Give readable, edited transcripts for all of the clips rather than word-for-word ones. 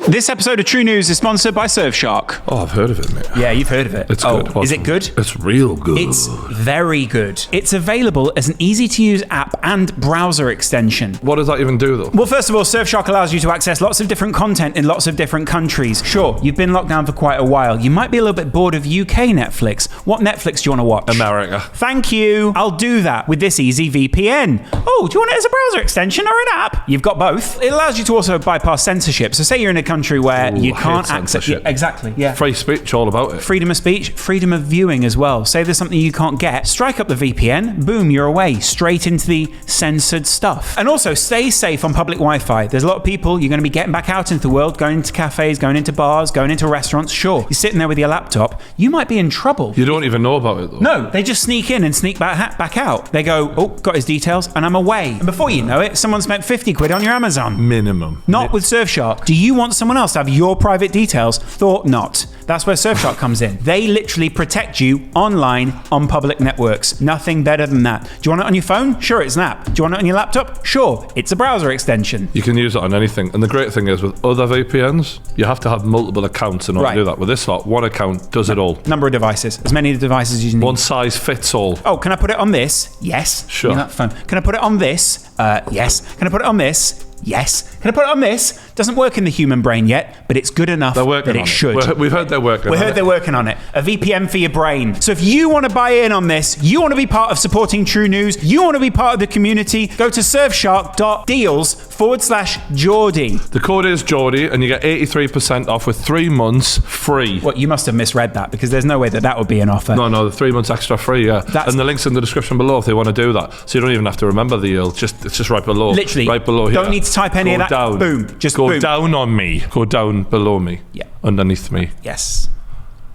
This episode of True News is sponsored by Surfshark. Oh, I've heard of it, mate. Yeah, you've heard of it. It's good. Is it good? It's real good. It's very good. It's available as an easy-to-use app and browser extension. What does that even do, though? Well, first of all, Surfshark allows you to access lots of different content in lots of different countries. Sure, you've been locked down for quite a while. You might be a little bit bored of UK Netflix. What Netflix do you want to watch? America. Thank you. I'll do that with this easy VPN. Oh, do you want it as a browser extension or an app? You've got both. It allows you to also bypass censorship. So say you're in a country where you can't access... Yeah, exactly, yeah. Free speech, all about it. Freedom of speech, freedom of viewing as well. Say there's something you can't get, strike up the VPN, boom, you're away, straight into the censored stuff. And also, stay safe on public Wi-Fi. There's a lot of people, you're going to be getting back out into the world, going into cafes, going into bars, going into restaurants. Sure, you're sitting there with your laptop, you might be in trouble. You don't even know about it, though. No, they just sneak in and sneak back out. They go, oh, got his details, and I'm away. And before you know it, someone spent 50 quid on your Amazon. Minimum. Not with Surfshark. Do you want someone else to have your private details? Thought not. That's where Surfshark comes in. They literally protect you online on public networks. Nothing better than that. Do you want it on your phone? Sure, it's an app. Do you want it on your laptop? Sure, it's a browser extension. You can use it on anything. And the great thing is, with other VPNs, you have to have multiple accounts in order to do that. With this lot, one account does it all. Number of devices. As many devices as you need. One size fits all. Oh, can I put it on this? Yes. Sure. That phone. Can I put it on this? Yes. Can I put it on this? Yes. Can I put it on this? Doesn't work in the human brain yet, but it's good enough that it should. We've heard they're working on it. We heard they're working on it. A VPN for your brain. So if you want to buy in on this, you want to be part of supporting True News, you want to be part of the community, go to surfshark.deals/Geordie. The code is Geordie, and you get 83% off with 3 months free. Well, you must have misread that, because there's no way that would be an offer. No, the 3 months extra free, yeah. And the link's in the description below if they want to do that. So you don't even have to remember the deal. It's just right below. Literally. Right below here. Don't need to type any of that. Down. Boom. Just go boom. down on me. Go down below me. Yeah. Underneath me. Yes.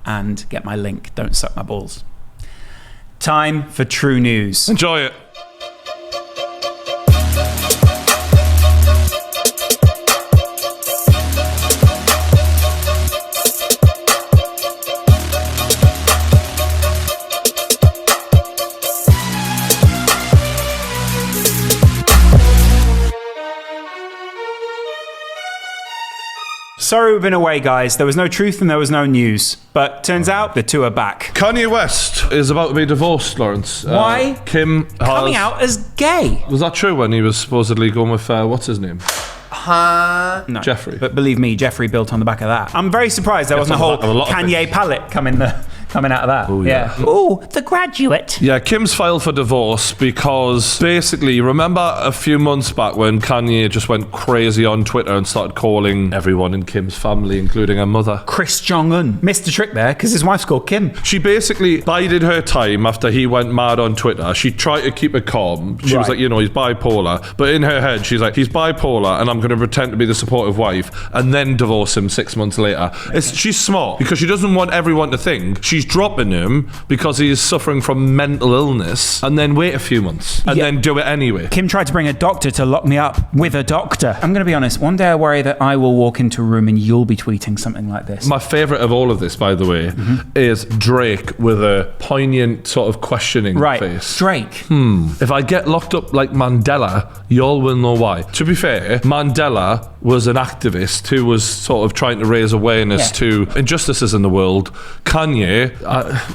And get my link. Don't suck my balls. Time for True News. Enjoy it. Sorry we've been away, guys. There was no truth and there was no news. But turns out the two are back. Kanye West is about to be divorced, Lawrence. Why? Kim coming out as gay. Was that true when he was supposedly going with, what's his name? No. Jeffrey. But believe me, Jeffrey built on the back of that. I'm very surprised there wasn't a whole Kanye palette coming out of that. Ooh, yeah. Ooh, The Graduate. Yeah, Kim's filed for divorce because basically, remember a few months back when Kanye just went crazy on Twitter and started calling everyone in Kim's family, including her mother, Kris Jong-un. Missed the trick there because his wife's called Kim. She basically bided her time after he went mad on Twitter. She tried to keep it calm. She was like, he's bipolar. But in her head, she's like, he's bipolar and I'm going to pretend to be the supportive wife and then divorce him 6 months later. She's smart because she doesn't want everyone to think she's dropping him because he's suffering from mental illness and then wait a few months and then do it anyway. Kim tried to bring a doctor to lock me up with a doctor. I'm going to be honest, one day I worry that I will walk into a room and you'll be tweeting something like this. My favourite of all of this, by the way, is Drake with a poignant sort of questioning face. Drake. If I get locked up like Mandela, y'all will know why. To be fair, Mandela was an activist who was sort of trying to raise awareness to injustices in the world. Kanye,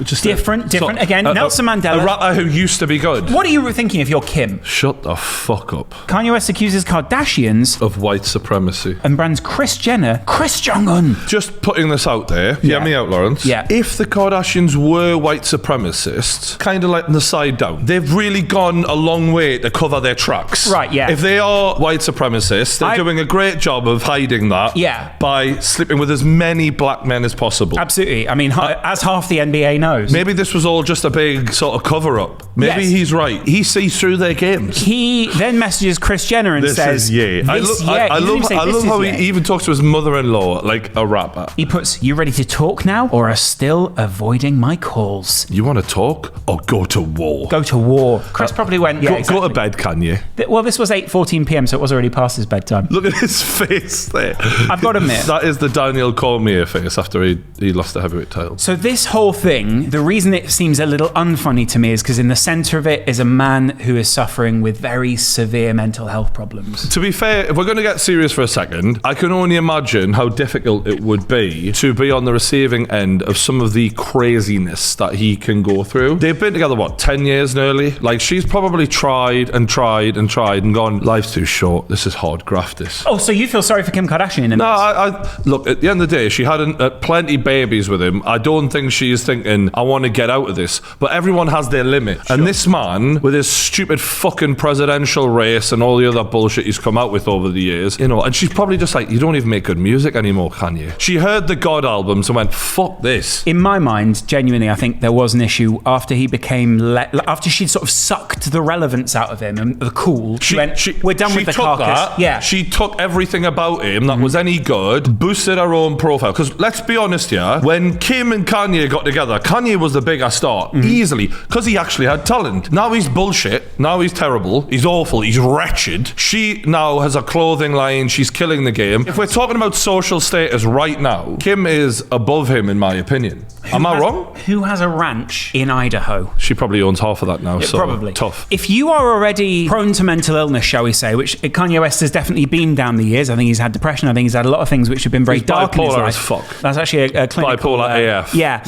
just different. Again, Nelson Mandela, a rapper who used to be good. What are you thinking if you're Kim? Shut the fuck up. Kanye West accuses Kardashians of white supremacy and brands Kris Jenner, Kris Jong-un. Just putting this out there, hear me out, Lawrence. Yeah. If the Kardashians were white supremacists, kind of like the side down, they've really gone a long way to cover their tracks. Right, yeah. If they are white supremacists, they're doing a great job of hiding that by sleeping with as many black men as possible. Absolutely. I mean, as half the NBA knows. Maybe this was all just a big sort of cover-up. Maybe he's right. He sees through their games. He then messages Kris Jenner and says, I love how he even talks to his mother-in-law like a rapper. He puts, you ready to talk now or are still avoiding my calls? You want to talk or go to war? Go to war. Chris probably went, go to bed, Kanye. Well, this was 8:14 p.m, so it was already past his bedtime. Look at his face there. I've got to admit. That is the Daniel Cormier face after he lost the heavyweight title. So this whole thing, the reason it seems a little unfunny to me is because in the centre of it is a man who is suffering with very severe mental health problems. To be fair, if we're going to get serious for a second, I can only imagine how difficult it would be to be on the receiving end of some of the craziness that he can go through. They've been together, 10 years nearly? Like, she's probably tried and gone, life's too short, this is hard graft this. Oh, so you feel sorry for Kim Kardashian? No, I look, at the end of the day, she had plenty babies with him. I don't think she's thinking, I want to get out of this. But everyone has their limit. Sure. And this man, with his stupid fucking presidential race and all the other bullshit he's come out with over the years, and she's probably just like, you don't even make good music anymore, can you? She heard the God albums and went, fuck this. In my mind, genuinely, I think there was an issue after he became, after she'd sort of sucked the relevance out of him and the cool. She went, we're done with the carcass. Yeah. She took everything about him that was any good, boosted her own profile. Because let's be honest here, when Kim and Kanye got together, Kanye was the bigger star, easily, because he actually had talent. Now he's bullshit. Now he's terrible. He's awful. He's wretched. She now has a clothing line. She's killing the game. If we're talking about social status right now, Kim is above him, in my opinion. Am I wrong? Who has a ranch in Idaho? She probably owns half of that now, so probably. Tough. If you are already prone to mental illness, shall we say, which Kanye West has definitely been down the years. I think he's had depression. I think he's had a lot of things which have been very dark in his life. As fuck. That's actually a clinical... Bipolar AF. Yeah.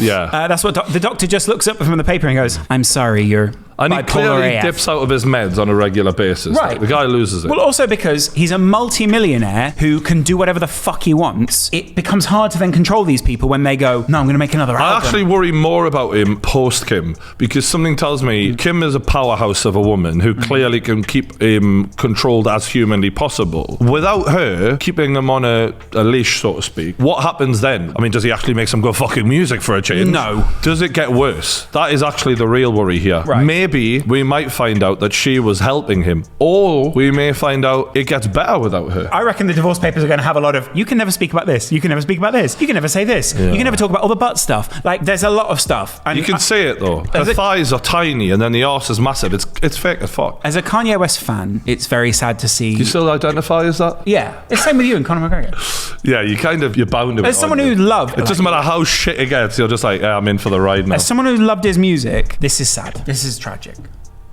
That's what the doctor just looks up from the paper and goes, I'm sorry, you're and he clearly AF. dips out of his meds on a regular basis. Right. Like, the guy loses it. Well, also because he's a multi-millionaire who can do whatever the fuck he wants, it becomes hard to then control these people when they go, no, I'm going to make another album. I actually worry more about him post-Kim, because something tells me Kim is a powerhouse of a woman who clearly can keep him controlled as humanly possible. Without her keeping him on a leash, so to speak, what happens then? I mean, does he actually make some good fucking music for a change? No. Does it get worse? That is actually the real worry here. Right. Maybe we might find out that she was helping him, or we may find out it gets better without her. I reckon the divorce papers are going to have a lot of, you can never speak about this, you can never speak about this, you can never say this, you can never talk about all the butt stuff. Like, there's a lot of stuff. And you can say it though. Her thighs are tiny and then the arse is massive. It's fake as fuck. As a Kanye West fan, it's very sad to see. Do you still identify as that? Yeah. It's the same with you and Conor McGregor. Yeah, you're bound to. As someone who loved... It doesn't matter how shit it gets, you're just like, yeah, I'm in for the ride now. As someone who loved his music, this is sad. This is tragic.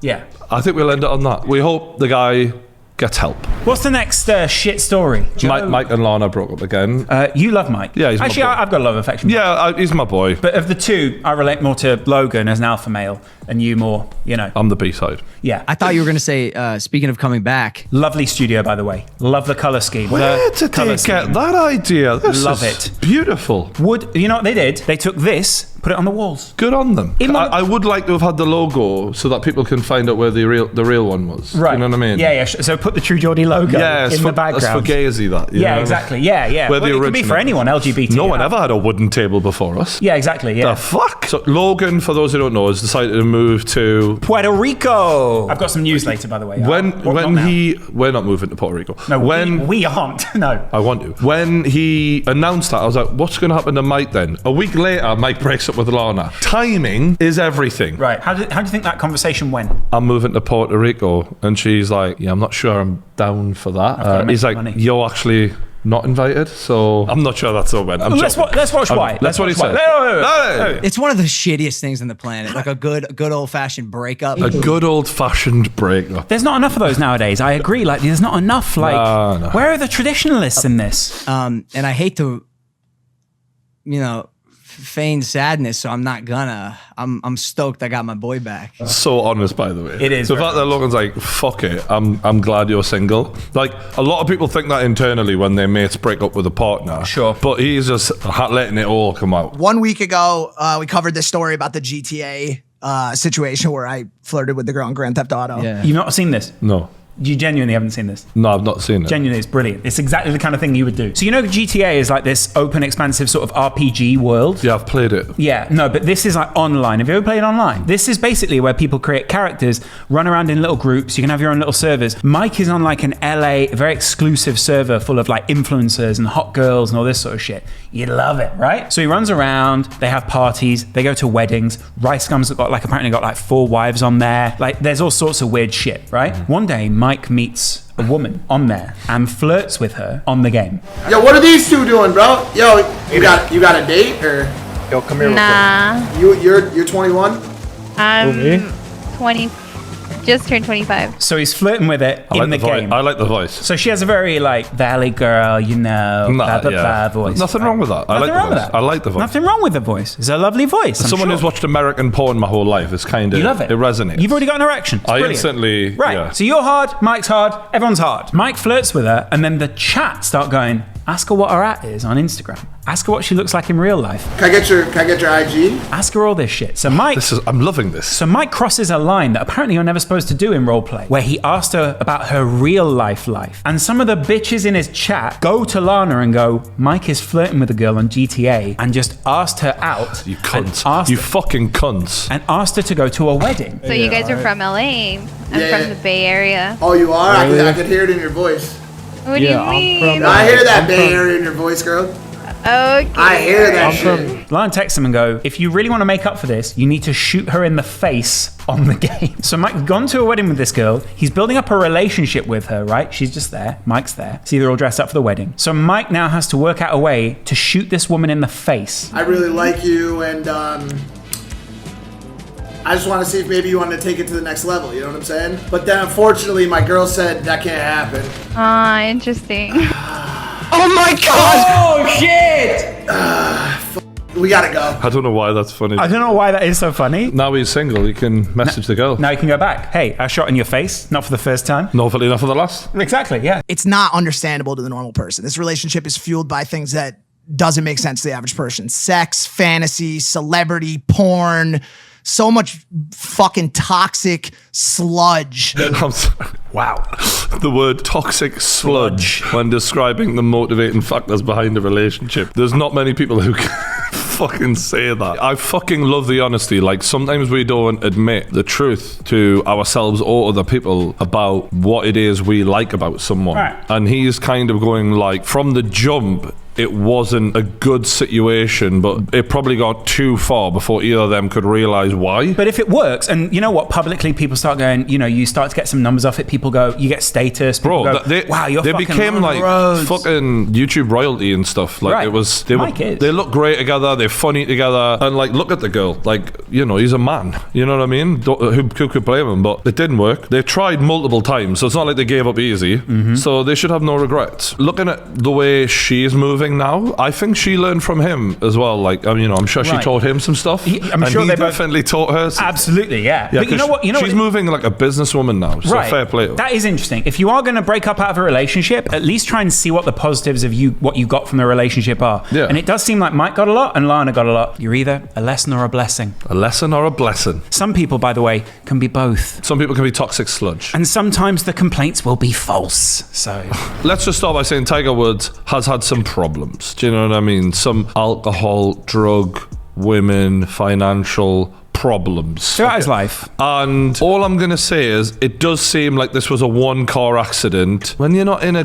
Yeah. I think we'll end it on that. We hope the guy gets help. What's the next shit story? Mike and Lana broke up again. You love Mike. Yeah, he's actually, my boy. I've got a lot of affection. Yeah, he's my boy. But of the two, I relate more to Logan as an alpha male, and you more, I'm the B-side. Yeah. I thought you were going to say, speaking of coming back. Lovely studio, by the way. Love the colour scheme. Where did they get that idea? Love it. Beautiful. You know what they did? They took this, put it on the walls. Good on them. I would like to have had the logo so that people can find out where the real one was. Right. You know what I mean? Yeah. So put the True Geordie logo in the background. That's for gazy, that. Yeah, exactly. Yeah. Well, it could be for anyone, LGBT. No one ever had a wooden table before us. Yeah, exactly. Yeah. The fuck? So Logan, for those who don't know, has decided to move to Puerto Rico. I've got some news later, by the way. We're not moving to Puerto Rico. No, we aren't. No. I want to. When he announced that, I was like, what's going to happen to Mike then? A week later, Mike breaks up with Lana. Timing is everything. Right. How do you think that conversation went? I'm moving to Puerto Rico. And she's like, yeah, I'm not sure I'm down for that. He's like, you're actually not invited, so I'm not sure that's all went. Let's watch why. That's what he said. It's one of the shittiest things on the planet. Like a good old-fashioned breakup. A good old-fashioned breakup. There's not enough of those nowadays. I agree. Like, there's not enough. Like, no. Where are the traditionalists in this? And I hate to, feign sadness, so I'm not gonna. I'm stoked I got my boy back. So honest, by the way. It is. The fact that Logan's like, fuck it, I'm glad you're single. Like, a lot of people think that internally when their mates break up with a partner. Sure. But he's just letting it all come out. 1 week ago, we covered this story about the GTA situation where I flirted with the girl in Grand Theft Auto. Yeah. You've not seen this? No. You genuinely haven't seen this? No, I've not seen it. Genuinely, it's brilliant. It's exactly the kind of thing you would do. So GTA is like this open, expansive sort of RPG world. Yeah, I've played it. Yeah, no, but this is like online. Have you ever played online? This is basically where people create characters, run around in little groups. You can have your own little servers. Mike is on like an LA, very exclusive server full of like influencers and hot girls and all this sort of shit. You love it, right? So he runs around, they have parties, they go to weddings. Rice Gum's apparently got like 4 wives on there. Like, there's all sorts of weird shit, right? One day, Mike meets a woman on there and flirts with her on the game. Yo, what are these two doing, bro? Yo, you got a date or? Yo, come here. Nah. You're 21? I'm 20. Just turned 25. So he's flirting with it in the game. I like the voice. So she has a very like valley girl, blah, blah, blah voice. Nothing wrong with that. I like the voice. I like the voice. Nothing wrong with the voice. It's a lovely voice. As someone who's watched American porn my whole life, it's kind of, you love it. It resonates. You've already got an erection. It's brilliant. Instantly, right. Yeah. So you're hard, Mike's hard, everyone's hard. Mike flirts with her, and then the chat start going, ask her what her at is on Instagram. Ask her what she looks like in real life. Can I get your IG? Ask her all this shit. So Mike, I'm loving this. So Mike crosses a line that apparently you're never supposed to do in roleplay, where he asked her about her real life. And some of the bitches in his chat go to Lana and go, Mike is flirting with a girl on GTA, and just asked her out. You cunts. You fucking cunts. And asked her to go to a wedding. So you guys are from LA. I'm from the Bay Area. Oh, you are? Really? I could hear it in your voice. What do you mean? I hear that Bay Area in your voice, girl. Okay. I hear that shit. Lana texts him and go, if you really want to make up for this, you need to shoot her in the face on the game. So Mike's gone to a wedding with this girl. He's building up a relationship with her, right? She's just there. Mike's there. See, they're all dressed up for the wedding. So Mike now has to work out a way to shoot this woman in the face. I really like you, and I just want to see if maybe you want to take it to the next level, you know what I'm saying? But then unfortunately, my girl said that can't happen. Ah, interesting. Oh my god! Oh shit! We gotta go. I don't know why that's funny. I don't know why that is so funny. Now he's single, he can message the girl. Now you can go back. Hey, I shot in your face, not for the first time. Not for enough for the last. Exactly, yeah. It's not understandable to the normal person. This relationship is fueled by things that doesn't make sense to the average person. Sex, fantasy, celebrity, porn, so much fucking toxic sludge. I'm sorry. Wow. The word toxic sludge when describing the motivating factors behind a relationship. There's not many people who can fucking say that. I fucking love the honesty. Like, sometimes we don't admit the truth to ourselves or other people about what it is we like about someone. Right. And he's kind of going like, from the jump, it wasn't a good situation, but it probably got too far before either of them could realize why. But if it works, and you know what, publicly people start going, you know, you start to get some numbers off it, people go, you get status, people Bro, go, wow, you're they fucking became like Rose. fucking YouTube royalty and stuff. Like, Right. it was, Mike is. they look great together, they're funny together, and like, look at the girl, like, you know, he's a man, you know what I mean? Who could blame him? But it didn't work. They tried multiple times, so it's not like they gave up easy. So they should have no regrets. Looking at the way she's moving now, I think she learned from him as well. Like, you know, I'm sure she Right. taught him some stuff. I'm and sure he they both- definitely taught her. Absolutely, yeah. Yeah, But you know what? she's moving like a businesswoman now. So fair play. That is interesting. If you are going to break up out of a relationship, at least try and see what the positives of what you got from the relationship are. Yeah. And it does seem like Mike got a lot and Lana got a lot. You're either a lesson or a blessing. A lesson or a blessing. Some people, by the way, can be both. Some people can be toxic sludge. And sometimes the complaints will be false. So Let's just start by saying Tiger Woods has had some problems. Do you know what I mean? Some alcohol, drug, women, financial problems. throughout his life. And all I'm going to say is it does seem like this was a one-car accident. When you're not in a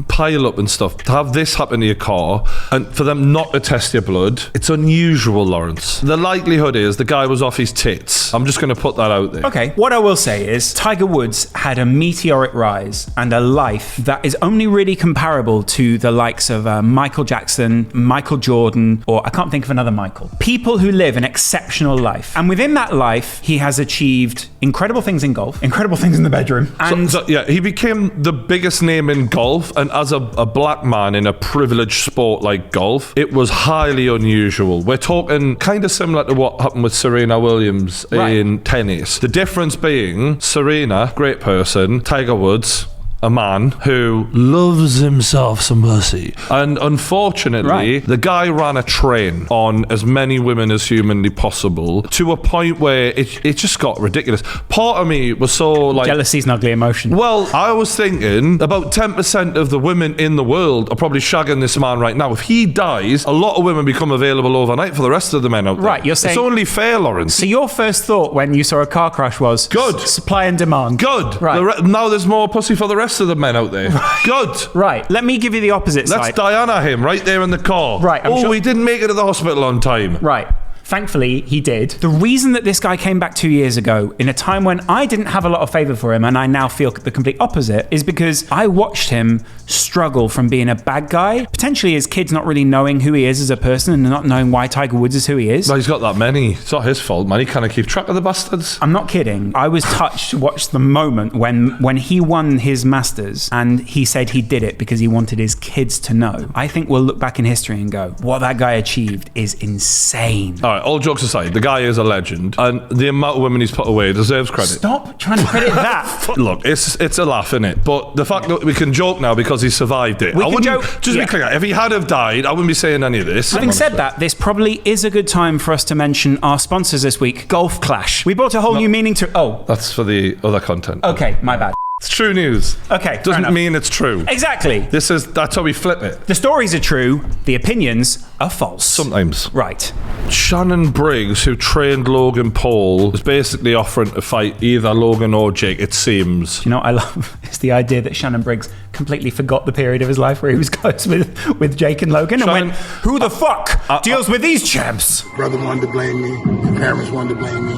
pile-up and stuff, to have this happen to your car and for them not to test your blood, it's unusual, Lawrence. The likelihood is the guy was off his tits. I'm just going to put that out there. Okay, what I will say is Tiger Woods had a meteoric rise and a life that is only really comparable to the likes of Michael Jackson, Michael Jordan, or I can't think of another Michael. People who live an exceptional life. And within that life, he has achieved incredible things in golf, incredible things in the bedroom. And Yeah, he became the biggest name in golf, and as a black man in a privileged sport like golf, it was highly unusual. We're talking kind of similar to what happened with Serena Williams in tennis. The difference being Serena, great person, Tiger Woods, a man who loves himself some pussy. And unfortunately, the guy ran a train on as many women as humanly possible to a point where it just got ridiculous. Part of me was so like... jealousy's an ugly emotion. Well, I was thinking about 10% of the women in the world are probably shagging this man right now. If he dies, a lot of women become available overnight for the rest of the men out there. Right, you're saying... It's only fair, Lawrence. So your first thought when you saw a car crash was... Good. Supply and demand. Good. Right. Now there's more pussy for the rest of the men out there. Good. Right. Let me give you the opposite Let's side. Diana him right there in the car. Right, I'm sure- he didn't make it to the hospital on time. Right. Thankfully, he did. The reason that this guy came back 2 years ago, in a time when I didn't have a lot of favor for him, and I now feel the complete opposite, is because I watched him struggle from being a bad guy, potentially his kids not really knowing who he is as a person and not knowing why Tiger Woods is who he is. No, he's got that many. It's not his fault, man. He can't keep track of the bastards. I'm not kidding. I was touched to watch the moment when he won his Masters and he said he did it because he wanted his kids to know. I think we'll look back in history and go, what that guy achieved is insane. All right, all jokes aside, the guy is a legend, and the amount of women he's put away deserves credit. Stop trying to credit that. Look, it's a laugh, innit? But the fact that we can joke now because he survived it. I wouldn't, just be clear, if he had have died, I wouldn't be saying any of this. Having said that, this probably is a good time for us to mention our sponsors this week, Golf Clash. We brought a whole new meaning to... Oh. That's for the other content. Okay, my bad. It's true news. Okay, doesn't mean it's true. Exactly. That's how we flip it. The stories are true, the opinions are false. Sometimes. Right. Shannon Briggs, who trained Logan Paul, is basically offering to fight either Logan or Jake, it seems. You know what I love? It's the idea that Shannon Briggs completely forgot the period of his life where he was close with Jake and Logan and went, who the fuck deals with these champs? Brother wanted to blame me. Your parents wanted to blame me.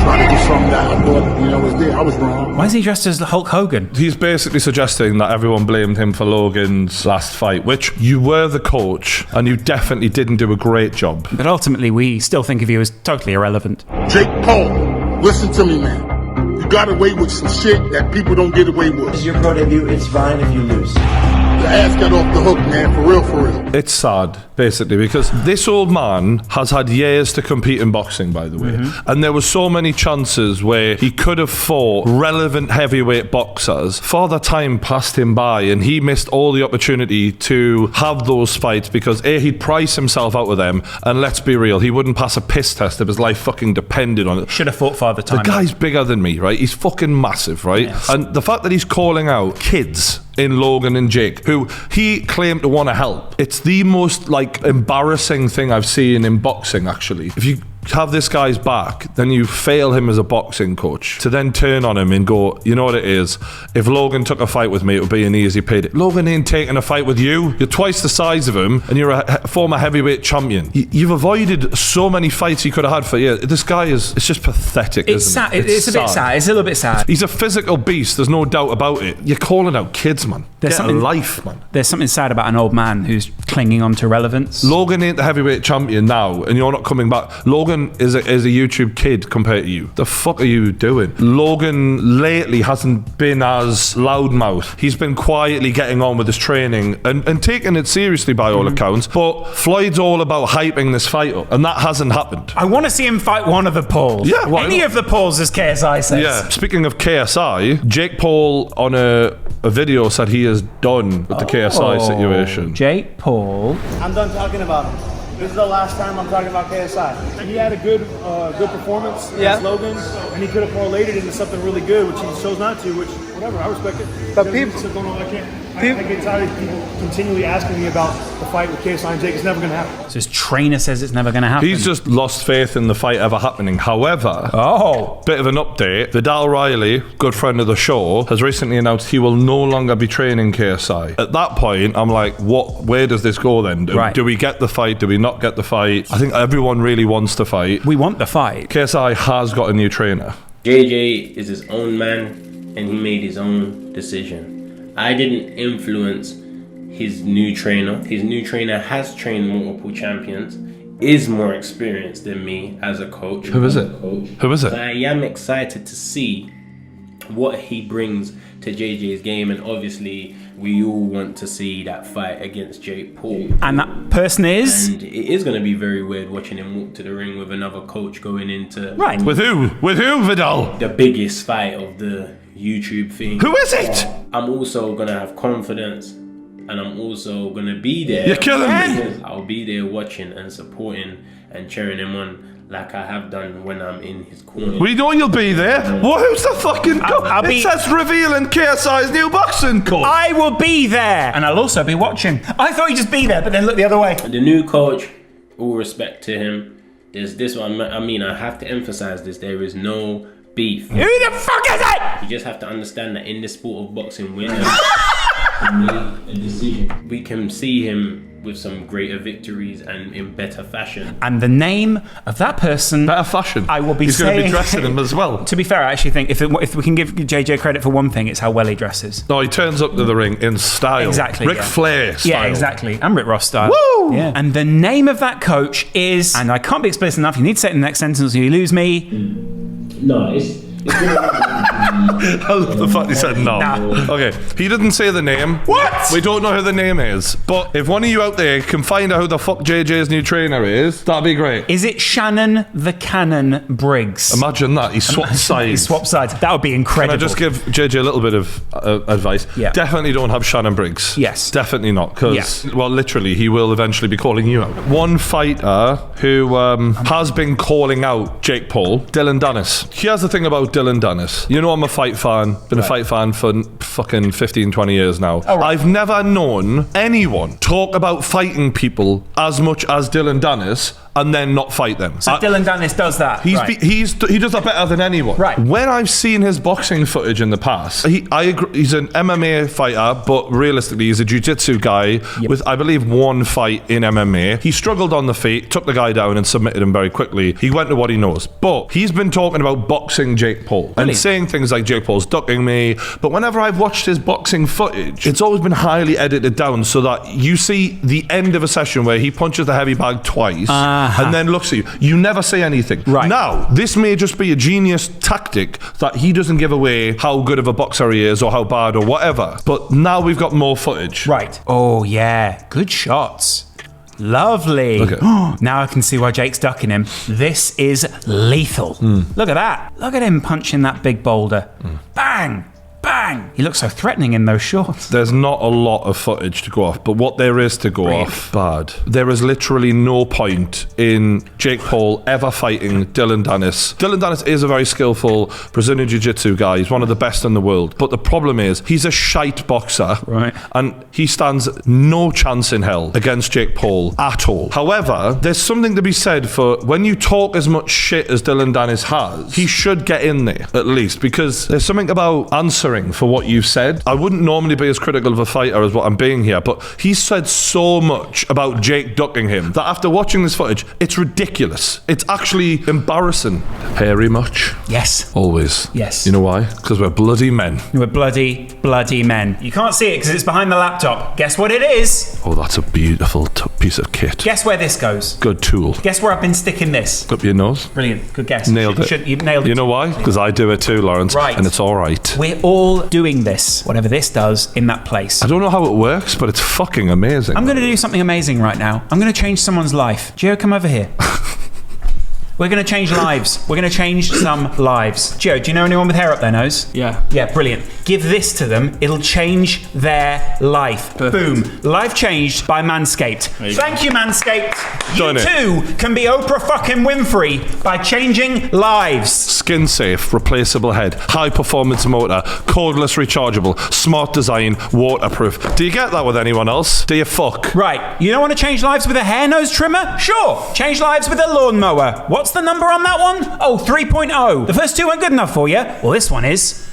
Trying to do something that I thought, was there. I was wrong. Why is he dressed as Hulk Hogan? He's basically suggesting that everyone blamed him for Logan's last fight, which you were the coach and you definitely didn't do a great job. But ultimately, we still think of you as totally irrelevant. Jake Paul, listen to me, man. You got away with some shit that people don't get away with. It's your pro debut. It's fine if you lose. Your ass got off the hook, man. For real, for real. It's sad, basically, because this old man has had years to compete in boxing, by the way. Mm-hmm. And there were so many chances where he could have fought relevant heavyweight boxers. Father Time passed him by and he missed all the opportunity to have those fights because A, he'd price himself out of them, and let's be real, he wouldn't pass a piss test if his life fucking depended on it. Should have fought Father Time. The guy's bigger than me, right? He's fucking massive, right? Yes. And the fact that he's calling out kids in Logan and Jake, who he claimed to want to help. It's the most embarrassing thing I've seen in boxing, actually. If you have this guy's back, then you fail him as a boxing coach. To then turn on him and go, you know what it is? If Logan took a fight with me, it would be an easy payday. Logan ain't taking a fight with you. You're twice the size of him, and you're a former heavyweight champion. You've avoided so many fights he could have had for years. This guy it's just pathetic, it's isn't sad. it? It's a bit sad. It's a little bit sad. He's a physical beast, there's no doubt about it. You're calling out kids, man. Get a life, man. There's something sad about an old man who's clinging on to relevance. Logan ain't the heavyweight champion now, and you're not coming back. Logan is a YouTube kid compared to you. The fuck are you doing? Logan lately hasn't been as loudmouth. He's been quietly getting on with his training and taking it seriously by all accounts. But Floyd's all about hyping this fight up, and that hasn't happened. I want to see him fight one of the Pauls. Yeah, any of the Pauls, as KSI says. Yeah. Speaking of KSI, Jake Paul on a video said he is done with the KSI situation. Jake Paul. I'm done talking about him. This is the last time I'm talking about KSI. He had a good performance against Logan, and he could have correlated into something really good, which he chose not to, which, whatever, I respect it. But people... I get tired of people continually asking me about the fight with KSI and Jake. It's never going to happen. So his trainer says it's never going to happen. He's just lost faith in the fight ever happening. However, bit of an update. Vidal Riley, good friend of the show, has recently announced he will no longer be training KSI. At that point, I'm like, where does this go then? Do we get the fight? Do we not get the fight? I think everyone really wants to fight. We want the fight. KSI has got a new trainer. JJ is his own man, and he made his own decision. I didn't influence his new trainer. His new trainer has trained multiple champions, is more experienced than me as a coach. Who is it? Who is it? So I am excited to see what he brings to JJ's game, and obviously we all want to see that fight against Jake Paul. And that person is? And it is going to be very weird watching him walk to the ring with another coach going into... Right. With who? With who, Vidal? The biggest fight of the YouTube thing. Who is it? I'm also going to have confidence, and I'm also going to be there. You're killing me. I'll be there watching and supporting and cheering him on like I have done when I'm in his corner. We know you'll be there. Well, who's the fucking coach? It says revealing KSI's new boxing coach. I will be there. And I'll also be watching. I thought he'd just be there, but then look the other way. The new coach, all respect to him. There's this one, I have to emphasize this. There is no beef. Who the fuck is it? You just have to understand that in the sport of boxing, we're make a decision. We can see him with some greater victories and in better fashion. And the name of that person... Better fashion. I will be He's saying... going to be dressing him as well. To be fair, I actually think if we can give JJ credit for one thing, it's how well he dresses. No, he turns up to the ring in style. Exactly. Ric Flair style. Yeah, exactly. And Rick Ross style. Woo! Yeah. And the name of that coach is... And I can't be explicit enough. You need to say it in the next sentence or you lose me. No, it's I love the fact he said no. Okay, he didn't say the name. What? We don't know who the name is. But if one of you out there can find out who the fuck JJ's new trainer is, that'd be great. Is it Shannon the Cannon Briggs? Imagine that. He swapped sides. He swapped sides. That would be incredible. Can I just give JJ a little bit of advice? Yeah. Definitely don't have Shannon Briggs. Yes. Definitely not. Because, well, literally, he will eventually be calling you out. One fighter who has been calling out Jake Paul, Dillon Danis. Here's the thing about Dillon Danis. You know I'm a fight fan. Been a fight fan for fucking 15, 20 years now. Oh, right. I've never known anyone talk about fighting people as much as Dillon Danis and then not fight them. So Dillon Danis does that. He does that better than anyone. Right. When I've seen his boxing footage in the past, I agree, he's an MMA fighter, but realistically, he's a jiu-jitsu guy with, I believe, one fight in MMA. He struggled on the feet, took the guy down and submitted him very quickly. He went to what he knows. But he's been talking about boxing Jake Paul and saying things like Jake Paul's ducking me. But whenever I've watched his boxing footage, it's always been highly edited down so that you see the end of a session where he punches the heavy bag twice and then looks at you. You never say anything. Right. Now, this may just be a genius tactic that he doesn't give away how good of a boxer he is or how bad or whatever. But now we've got more footage. Right. Oh, yeah. Good shots. Lovely. Okay. Now I can see why Jake's ducking him. This is lethal. Look at that. Look at him punching that big boulder. Bang! Bang! He looks so threatening in those shorts. There's not a lot of footage to go off, but what there is to go off, bad. There is literally no point in Jake Paul ever fighting Dillon Danis. Dillon Danis is a very skillful Brazilian Jiu-Jitsu guy. He's one of the best in the world. But the problem is, he's a shite boxer. Right. And he stands no chance in hell against Jake Paul at all. However, there's something to be said for when you talk as much shit as Dillon Danis has, he should get in there, at least, because there's something about answering for what you've said. I wouldn't normally be as critical of a fighter as what I'm being here, but he said so much about Jake ducking him that after watching this footage, it's ridiculous. It's actually embarrassing. Hairy much? Yes. Always. Yes. You know why? Because we're bloody men. We're bloody men. You can't see it because it's behind the laptop. Guess what it is? Oh, that's a beautiful piece of kit. Guess where this goes? Good tool. Guess where I've been sticking this? Up your nose. Brilliant. Good guess. Nailed it. You nailed it. You know why? Because I do it too, Lawrence. Right. And it's all right. We're all doing this, whatever this does, in that place. I don't know how it works, but it's fucking amazing. I'm going to do something amazing right now. I'm going to change someone's life. Gio, come over here. We're going to change lives. We're going to change some lives. Gio, do you know anyone with hair up their nose? Yeah. Yeah, brilliant. Give this to them. It'll change their life. Boom. Life changed by Manscaped. Thank you, Manscaped. Join you it. too can be Oprah fucking Winfrey by changing lives. Skin safe, replaceable head, high performance motor, cordless rechargeable, smart design, waterproof. Do you get that with anyone else? Do you fuck? Right. You don't want to change lives with a hair nose trimmer? Sure. Change lives with a lawnmower. What's the number on that one? Oh, 3.0. The first two weren't good enough for you. Well, this one is.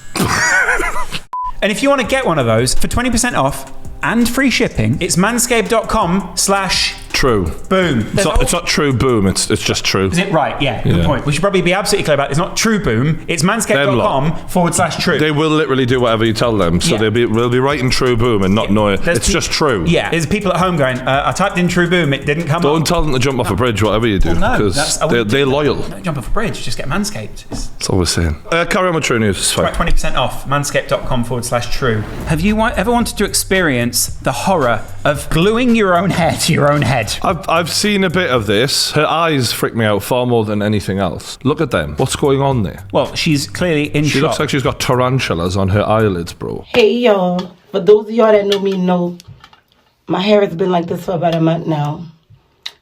And if you want to get one of those for 20% off and free shipping, it's manscaped.com/true. Boom. It's not true boom, it's just true. Is it right? Yeah, good point. We should probably be absolutely clear about it. It's not true boom, it's manscaped.com/true. They will literally do whatever you tell them. So they'll be writing true boom and not know it. It's just true. Yeah, there's people at home going, I typed in true boom, it didn't come up. Don't tell them to jump off a bridge, whatever you do, because they're loyal. Don't jump off a bridge, just get Manscaped. That's all we're saying. Carry on with true news, it's fine. Right, 20% off, manscaped.com/true. Have you ever wanted to experience the horror of gluing your own hair to your own head? I've seen a bit of this. Her eyes freak me out far more than anything else. Look at them. What's going on there? Well, she's clearly in shock. She looks like she's got tarantulas on her eyelids, bro. Hey, y'all. For those of y'all that know me, know my hair has been like this for about a month now.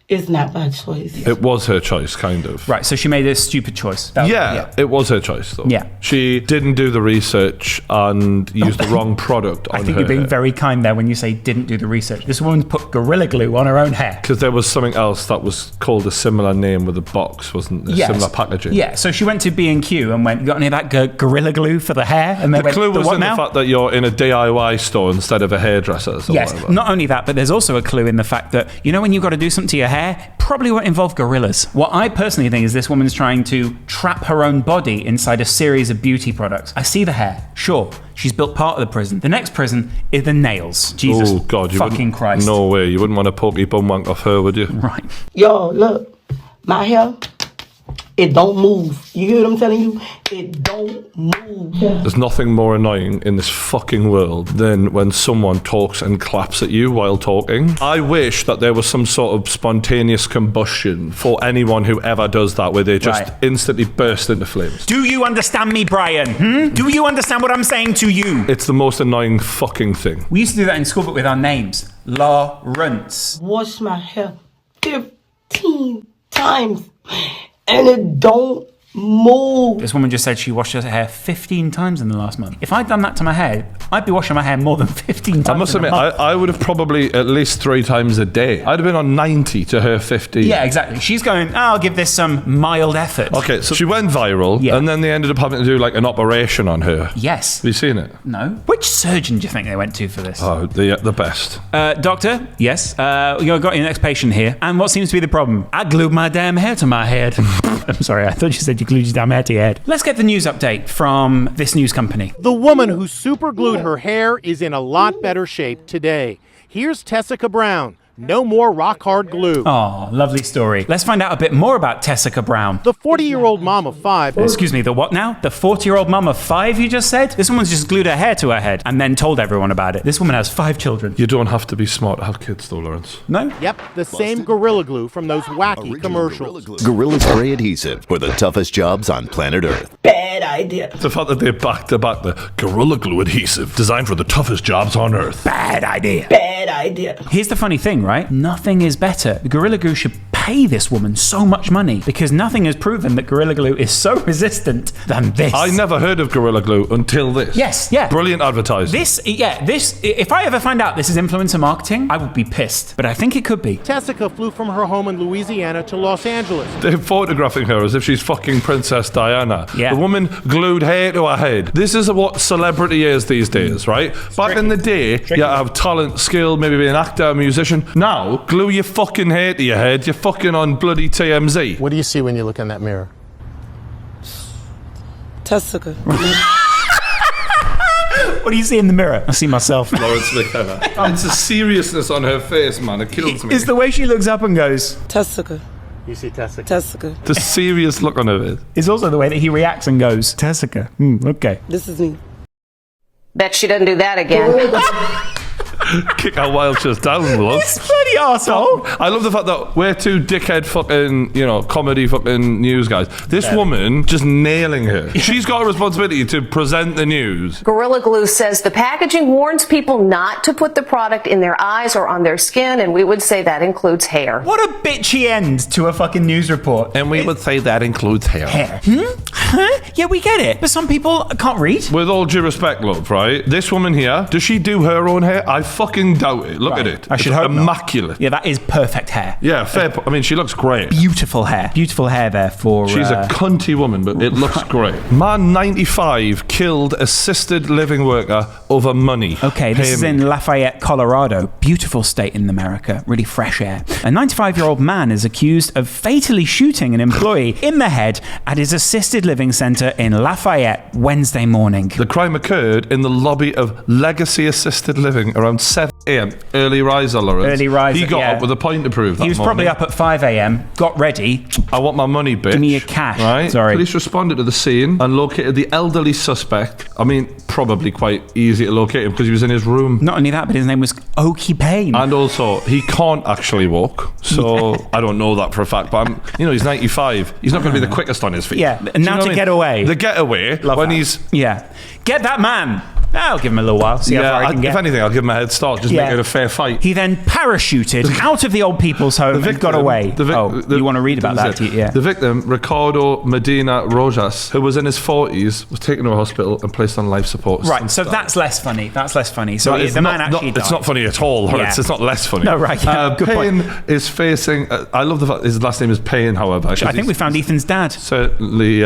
It's not my choice. It was her choice, kind of. Right, so she made a stupid choice. It was her choice, though. Yeah. She didn't do the research and used the wrong product on her I think you're being very kind there when you say didn't do the research. This woman put Gorilla Glue on her own hair. Because there was something else that was called a similar name with a box, wasn't there? Yes. Similar packaging. Yeah, so she went to B&Q and went, you got any of that Gorilla Glue for the hair? And the clue was in the fact that you're in a DIY store instead of a hairdresser's. Yes, whatever. not only that, but there's also a clue in the fact that, you know, when you've got to do something to your hair, probably won't involve gorillas. What I personally think is this woman's trying to trap her own body inside a series of beauty products. I see the hair, sure. She's built part of the prison. The next prison is the nails. Jesus fucking Christ. No way. You wouldn't want to poke your bum wank off her, would you? Right. Yo, look. My hair, it don't move. You hear what I'm telling you? It don't move. There's nothing more annoying in this fucking world than when someone talks and claps at you while talking. I wish that there was some sort of spontaneous combustion for anyone who ever does that, where they just instantly burst into flames. Do you understand me, Brian? Do you understand what I'm saying to you? It's the most annoying fucking thing. We used to do that in school, but with our names. Lawrence. Wash my hair 15 times and it don't move. This woman just said she washed her hair 15 times in the last month. If I'd done that to my hair, I'd be washing my hair more than 15 times. I must admit, I would have probably at least 3 times a day. I'd have been on 90 to her 15. Yeah, exactly. She's going, I'll give this some mild effort. Okay, so she went viral, and then they ended up having to do like an operation on her. Yes. Have you seen it? No. Which surgeon do you think they went to for this? Oh, the best. Doctor, yes. You've got your next patient here. And what seems to be the problem? I glued my damn hair to my head. I'm sorry, I thought you said you glued your damn hair to your head. Let's get the news update from this news company. The woman who super glued her hair is in a lot better shape today. Here's Tessica Brown. No more rock hard glue. Oh, lovely story. Let's find out a bit more about Tessica Brown. The 40-year-old mom of 5. Excuse me, the what now? The 40-year-old mom of 5, you just said? This woman's just glued her hair to her head and then told everyone about it. This woman has 5 children. You don't have to be smart to have kids though, Lawrence. No? Yep, the same Gorilla Glue from those wacky commercials. Gorilla Spray Adhesive for the toughest jobs on planet Earth. Bad idea. The fact that they back to back the Gorilla Glue Adhesive designed for the toughest jobs on Earth. Bad idea. Bad idea. Here's the funny thing, right? Nothing is better. Gorilla Glue should pay this woman so much money because nothing has proven that Gorilla Glue is so resistant than this. I never heard of Gorilla Glue until this. Yes, yeah. Brilliant advertising. This, if I ever find out this is influencer marketing, I would be pissed. But I think it could be. Tessica flew from her home in Louisiana to Los Angeles. They're photographing her as if she's fucking Princess Diana. Yeah. The woman glued hair to her head. This is what celebrity is these days, right? Back in the day, you have talent, skill, maybe be an actor, a musician. Now, glue your fucking hair to your head. You're fucking on bloody TMZ. What do you see when you look in that mirror? Tessica. What do you see in the mirror? I see myself. Lawrence McKenna. It's the seriousness on her face, man. It kills me. It's the way she looks up and goes, Tessica. You see Tessica? Tessica. The serious look on her face. It's also the way that he reacts and goes, Tessica. Okay. This is me. Bet she doesn't do that again. Kick our Welshers down, love. This bloody arsehole. I love the fact that we're 2 dickhead fucking, comedy fucking news guys. This woman just nailing her. She's got a responsibility to present the news. Gorilla Glue says the packaging warns people not to put the product in their eyes or on their skin, and we would say that includes hair. What a bitchy end to a fucking news report. And we would say that includes hair. Hair. Huh? Yeah, we get it. But some people can't read. With all due respect, love, right? This woman here, does she do her own hair? I fucking doubt it. Look at it. I should hope immaculate. Not. Yeah, that is perfect hair. Yeah, fair. I mean, she looks great. Beautiful hair. Beautiful hair there for... She's a cunty woman, but it looks great. Man 95 killed assisted living worker over money. Okay, this is in Lafayette, Colorado. Beautiful state in America. Really fresh air. A 95-year-old man is accused of fatally shooting an employee in the head at his assisted living center in Lafayette Wednesday morning. The crime occurred in the lobby of Legacy Assisted Living around 7 a.m. Early riser, Lawrence. Early riser, He got up with a point to prove that He was probably up at 5 a.m., got ready. I want my money, bitch. Give me your cash. Right? Sorry. Police responded to the scene and located the elderly suspect. I mean, probably quite easy to locate him because he was in his room. Not only that, but his name was Okie Payne. And also, he can't actually walk. So, I don't know that for a fact. But, he's 95. He's not going to be the quickest on his feet. Yeah, and now to get away. The getaway, Love when that. he's... Yeah. Get that man I'll give him a little while, see how far he can get. If anything, I'll give him a head start, just make it a fair fight. He then parachuted out of the old people's home and got away. You want to read about that? Yeah. The victim, Ricardo Medina Rojas, who was in his 40s, was taken to a hospital and placed on life support. Right, so that's less funny. So the man actually died. It's not funny at all. Yeah. It's not less funny. No, right. Yeah, good Payne point. is facing... I love the fact his last name is Payne, however. I think we found Ethan's dad. Certainly...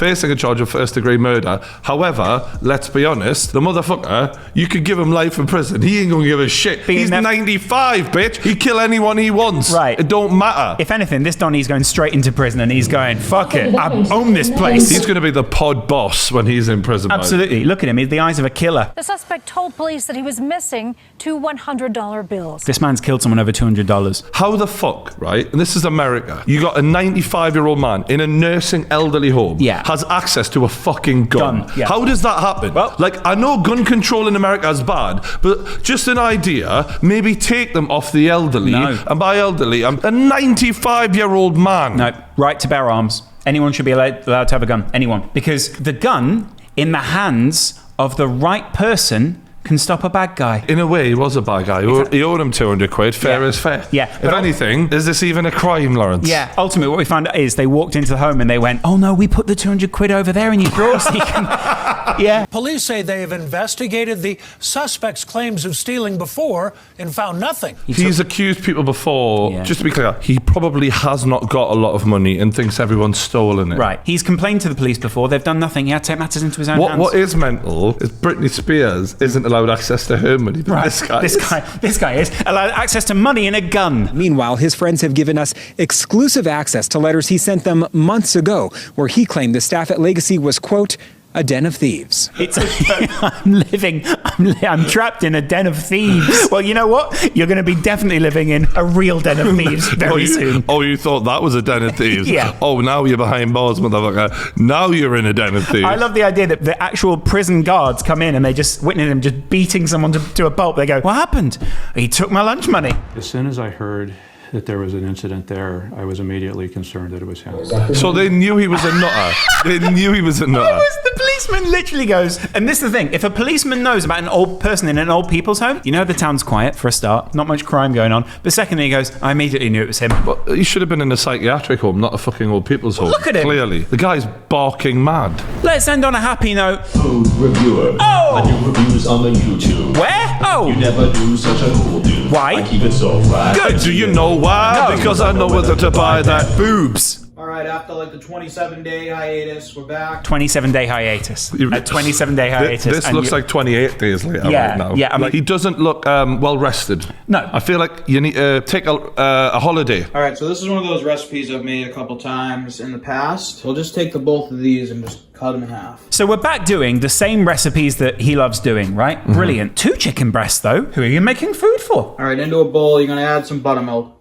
facing a charge of first-degree murder. However, let's be honest, the motherfucker, you could give him life in prison. He ain't gonna give a shit. He's 95, bitch. He kill anyone he wants. Right. It don't matter. If anything, this Donnie's going straight into prison and he's going, fuck it, I own this place. He's gonna be the pod boss when he's in prison. Absolutely. Look at him. He's the eyes of a killer. The suspect told police that he was missing two $100 bills. This man's killed someone over $200. How the fuck, right? And this is America. You got a 95-year-old man in a nursing elderly home. Has access to a fucking gun. Yeah. How does that happen? Well, like, I know gun control in America is bad, but just an idea, maybe take them off the elderly. No. And by elderly, I'm a 95-year-old man. No, right to bear arms. Anyone should be allowed to have a gun. Anyone. Because the gun in the hands of the right person can stop a bad guy. In a way, he was a bad guy. He owed him 200 quid. Fair is fair. Yeah. If anything, is this even a crime, Lawrence? Yeah. Ultimately, what we found out is they walked into the home and they went, oh no, we put the 200 quid over there in your drawer so you can... Yeah. Police say they have investigated the suspect's claims of stealing before and found nothing. He's accused people before. Yeah. Just to be clear, he probably has not got a lot of money and thinks everyone's stolen it. Right. He's complained to the police before. They've done nothing. He had to take matters into his own hands. What is mental is Britney Spears isn't allowed access to her money. Right. This guy is allowed access to money and a gun. Meanwhile, his friends have given us exclusive access to letters he sent them months ago, where he claimed the staff at Legacy was, quote, a den of thieves. I'm trapped in a den of thieves. Well, you know what? You're going to be definitely living in a real den of thieves very soon. Oh, you thought that was a den of thieves? Yeah. Oh, now you're behind bars, motherfucker. Now you're in a den of thieves. I love the idea that the actual prison guards come in and they just witness him just beating someone to a pulp. They go, what happened? He took my lunch money. As soon as I heard that there was an incident there, I was immediately concerned that it was him. So they knew he was a nutter. They knew he was a nutter. The policeman literally goes, and this is the thing, if a policeman knows about an old person in an old people's home, you know the town's quiet for a start, not much crime going on, but secondly he goes, I immediately knew it was him. Well, he should have been in a psychiatric home, not a fucking old people's home. Look at him. Clearly. The guy's barking mad. Let's end on a happy note. Food reviewer. Oh! I do reviews on the YouTube. Where? Oh! You never do such a cool dude. Why? I keep it so right. Good. Do you know why? No. Because I know whether to buy that. Boobs. All right, after like the 27-day hiatus, we're back. 27-day hiatus. A 27-day hiatus. This looks like 28 days later right now. Yeah, I mean, he doesn't look well rested. No. I feel like you need to take a holiday. All right, so this is one of those recipes I've made a couple times in the past. We'll just take the both of these and just cut them in half. So we're back doing the same recipes that he loves doing, right? Mm-hmm. Brilliant. 2 chicken breasts, though. Who are you making food for? All right, into a bowl, you're going to add some buttermilk.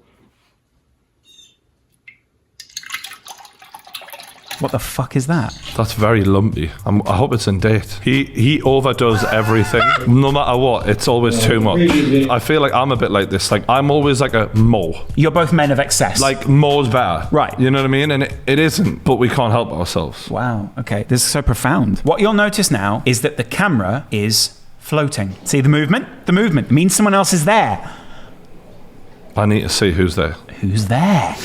What the fuck is that? That's very lumpy. I hope it's in date. He overdoes everything. No matter what, it's always too much. I feel like I'm a bit like this. Like, I'm always like a more. You're both men of excess. Like, more's better. Right. You know what I mean? And it isn't, but we can't help ourselves. Wow. Okay. This is so profound. What you'll notice now is that the camera is floating. See the movement? The movement means someone else is there. I need to see who's there. Who's there?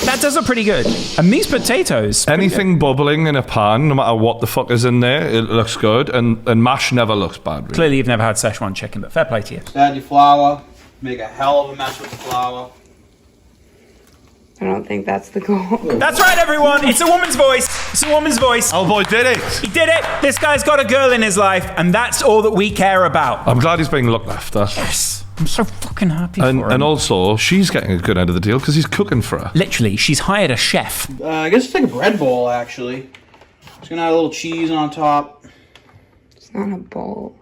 That does look pretty good. And these potatoes... Anything bubbling in a pan, no matter what the fuck is in there, it looks good. And mash never looks bad, really. Clearly you've never had Szechuan chicken, but fair play to you. Add your flour. Make a hell of a mess with the flour. I don't think that's the goal. That's right, everyone. It's a woman's voice. It's a woman's voice. Oh boy, did it. He did it. This guy's got a girl in his life, and that's all that we care about. I'm glad he's being looked after. Yes. I'm so fucking happy for him. And also, she's getting a good end of the deal because he's cooking for her. Literally, she's hired a chef. I guess it's like a bread bowl, actually. Just gonna add a little cheese on top. It's not a bowl.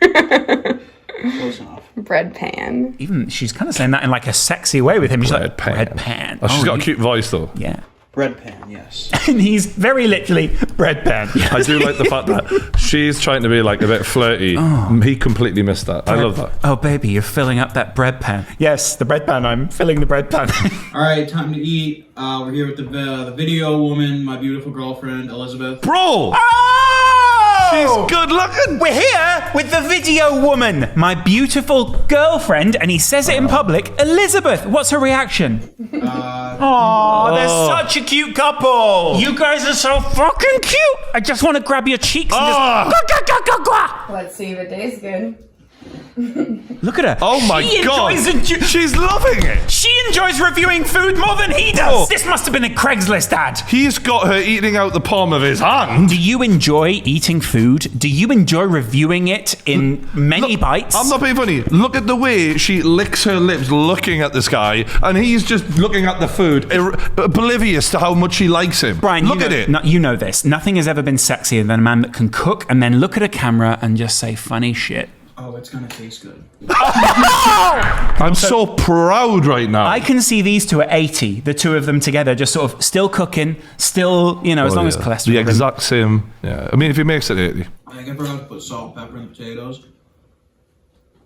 Close enough. Bread pan. Even she's kind of saying that in like a sexy way with him. She's bread like, pan. bread pan. Oh, she's got a cute voice, though. Yeah. Bread pan, yes. And he's very literally bread pan. I do like the fact that she's trying to be like a bit flirty. He completely missed that. I love that. Oh, baby, you're filling up that bread pan. Yes, the bread pan. I'm filling the bread pan. All right, time to eat. We're here with the video woman, my beautiful girlfriend, Elizabeth. Bro! She's good looking. We're here with the video woman, my beautiful girlfriend, and he says it in public, Elizabeth. What's her reaction? They're such a cute couple. You guys are so fucking cute. I just want to grab your cheeks and just... Let's see if it tastes good. Look at her. Oh my God. She's loving it. She enjoys reviewing food more than he does. This must have been a Craigslist ad. He's got her eating out the palm of his hand. Do you enjoy eating food? Do you enjoy reviewing it in many bites? I'm not being funny. Look at the way she licks her lips looking at this guy, and he's just looking at the food, oblivious to how much she likes him. Brian, look at it. You know this. Nothing has ever been sexier than a man that can cook and then look at a camera and just say funny shit. Oh, it's gonna taste good. I'm so proud right now. I can see these two at 80, the two of them together, just sort of still cooking, still, as long as cholesterol. The exact same. Yeah. I mean, if he makes it 80. I think I forgot to put salt and pepper in the potatoes.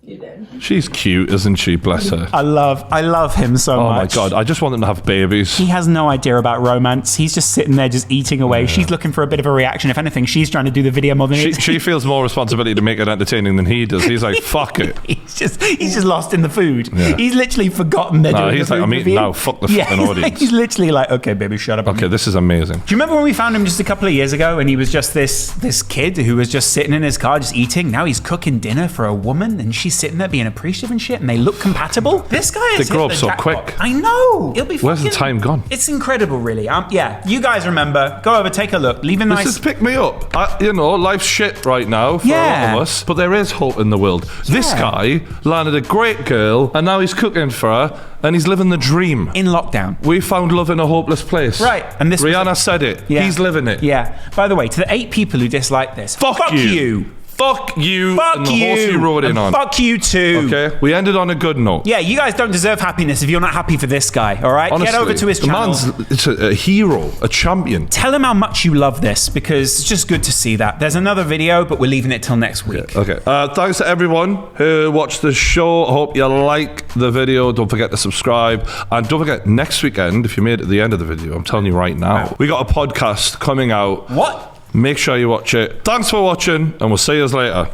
You did. She's cute, isn't she? Bless her. I love him so much. Oh my God, I just want them to have babies. He has no idea about romance. He's just sitting there just eating away. Yeah. She's looking for a bit of a reaction. If anything, she's trying to do the video more than she feels more responsibility to make it entertaining than he does. He's like, fuck it. He's just lost in the food. Yeah. He's literally forgotten they're doing he's the like, food I'm eating now, fuck the fucking audience. He's literally like, okay, baby, shut up. Okay, this is amazing. Do you remember when we found him just a couple of years ago and he was just this kid who was just sitting in his car just eating? Now he's cooking dinner for a woman and she's sitting there being appreciative and shit, and they look compatible. This guy is they grow up so quick. I know. It'll be. Where's the time gone? It's incredible, really. Yeah, you guys remember? Go over, take a look. Leave a nice. This has picked me up. Life's shit right now for all of us, but there is hope in the world. Yeah. This guy landed a great girl, and now he's cooking for her, and he's living the dream in lockdown. We found love in a hopeless place. Right, and this Rihanna said it. Yeah. He's living it. Yeah. By the way, to the 8 people who dislike this, fuck you. Fuck you fuck and the you. horse you rode in on. Fuck you too. Okay, we ended on a good note. Yeah, you guys don't deserve happiness if you're not happy for this guy, all right? Honestly, get over to his channel. It's a hero, a champion. Tell him how much you love this, because it's just good to see that. There's another video, but we're leaving it till next week. Yeah, okay. Thanks to everyone who watched the show. I hope you like the video. Don't forget to subscribe. And don't forget, next weekend, if you made it to the end of the video, I'm telling you right now, we got a podcast coming out. What? Make sure you watch it. Thanks for watching, and we'll see you later.